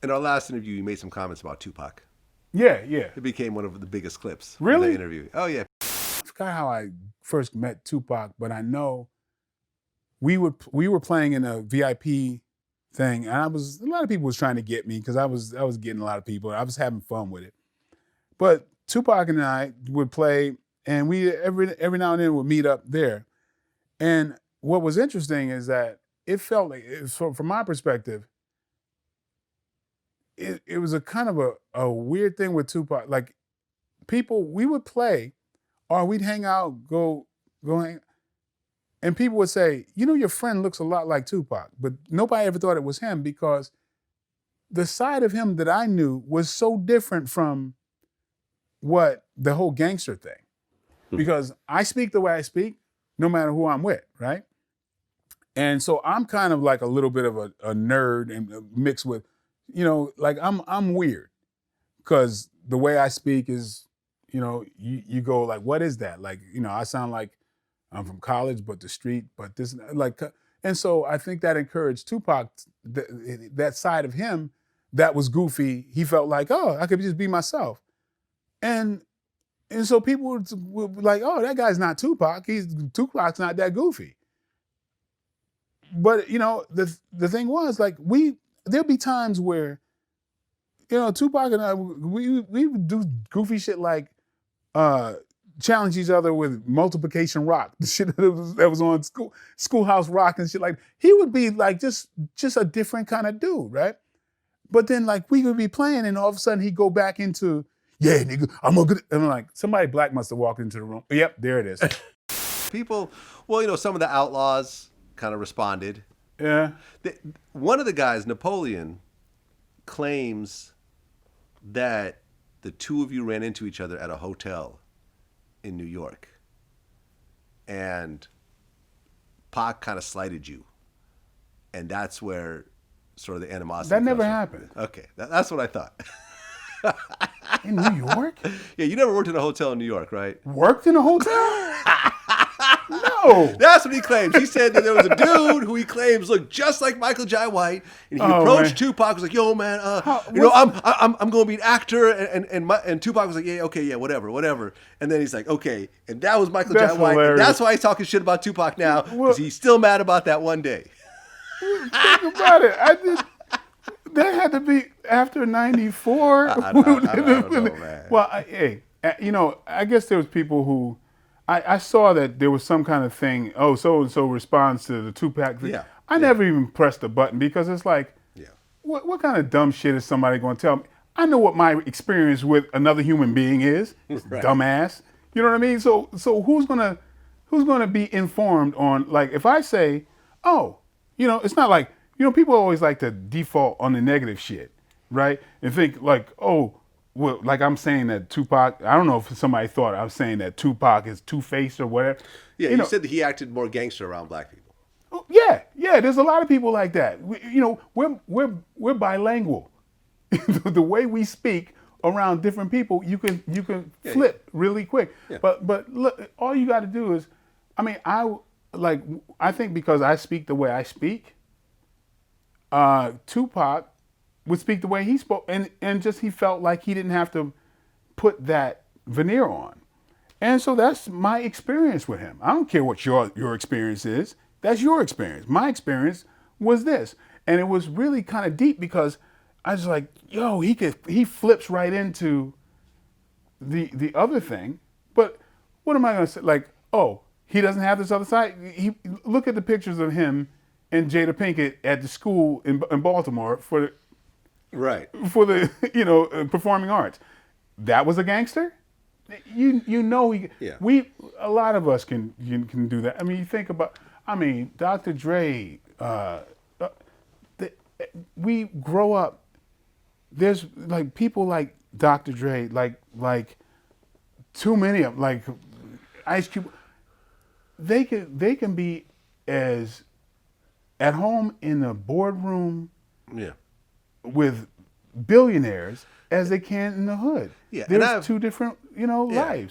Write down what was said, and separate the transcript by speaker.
Speaker 1: In our last interview, you made some comments about Tupac.
Speaker 2: Yeah.
Speaker 1: It became one of the biggest clips of
Speaker 2: Really?
Speaker 1: the interview. Oh yeah.
Speaker 2: I forgot how I first met Tupac, but I know we were playing in a VIP thing, and a lot of people was trying to get me because I was getting a lot of people. I was having fun with it. But Tupac and I would play, and we every now and then would meet up there. And what was interesting is that it felt like, from my perspective, it was a kind of a weird thing with Tupac. Like people, we would play, or we'd hang out, go hang, and people would say, your friend looks a lot like Tupac, but nobody ever thought it was him because the side of him that I knew was so different from what the whole gangster thing. Because I speak the way I speak, no matter who I'm with, right? And so I'm kind of like a little bit of a nerd and mixed with, like I'm weird because the way I speak is, you go like, what is that? Like, I sound like I'm from college, but the street, but this, like, and so I think that encouraged Tupac, that side of him that was goofy. He felt like, oh, I could just be myself. And so people were like, oh, that guy's not Tupac. Tupac's not that goofy. But, the thing was, like, there'd be times where, Tupac and I, we would do goofy shit like challenge each other with multiplication rock, the shit that was on Schoolhouse Rock and shit like. He would be like just a different kind of dude, right? But then like we would be playing and all of a sudden he'd go back into, yeah, nigga, I'm gonna get, and I'm like, somebody black must have walked into the room. Yep, there it is.
Speaker 1: People, well, some of the Outlawz kind of responded.
Speaker 2: Yeah.
Speaker 1: One of the guys, Napoleon, claims that the two of you ran into each other at a hotel in New York. And Pac kind of slighted you. And that's where sort of the animosity
Speaker 2: That never
Speaker 1: comes from.
Speaker 2: happened.
Speaker 1: Okay, that's what I thought.
Speaker 2: In New York?
Speaker 1: Yeah, you never worked in a hotel in New York, right?
Speaker 2: Worked in a hotel? No.
Speaker 1: That's what he claims. He said that there was a dude who he claims looked just like Michael Jai White, and he approached Tupac. Was like, "Yo, man, I'm going to be an actor," and Tupac was like, "Yeah, okay, yeah, whatever." And then he's like, "Okay," and that was Michael Jai White. And that's why he's talking shit about Tupac now because he's still mad about that one day.
Speaker 2: Think about it. That had to be after '94.
Speaker 1: I don't know, man.
Speaker 2: Well, I guess there was people who. I saw that there was some kind of thing, so-and-so responds to the Tupac thing.
Speaker 1: Yeah.
Speaker 2: I never even pressed the button because it's like,
Speaker 1: yeah.
Speaker 2: What kind of dumb shit is somebody going to tell me? I know what my experience with another human being is,
Speaker 1: Right.
Speaker 2: dumbass. You know what I mean? So who's gonna be informed on, like, if I say, it's not like, people always like to default on the negative shit, right? And think like, well, like I'm saying that Tupac, I don't know if somebody thought I was saying that Tupac is two-faced or whatever.
Speaker 1: Yeah, you said that he acted more gangster around black people.
Speaker 2: Yeah, there's a lot of people like that. We're bilingual. The way we speak around different people, you can flip really quick. Yeah. But look, all you got to do is, I think because I speak the way I speak, Tupac would speak the way he spoke, and just he felt like he didn't have to put that veneer on. And so that's my experience with him. I don't care what your experience is. That's your experience. My experience was this. And it was really kind of deep because I was like, he flips right into the other thing. But what am I going to say? Like, he doesn't have this other side? Look at the pictures of him and Jada Pinkett at the school in Baltimore for the performing arts. That was a gangster. A lot of us can do that. I mean, you think about, Dr. Dre. We grow up. There's like people like Dr. Dre, like too many of them, like Ice Cube. They can be as at home in a boardroom. Yeah. With billionaires as they can in the hood. Yeah, there's two different, lives.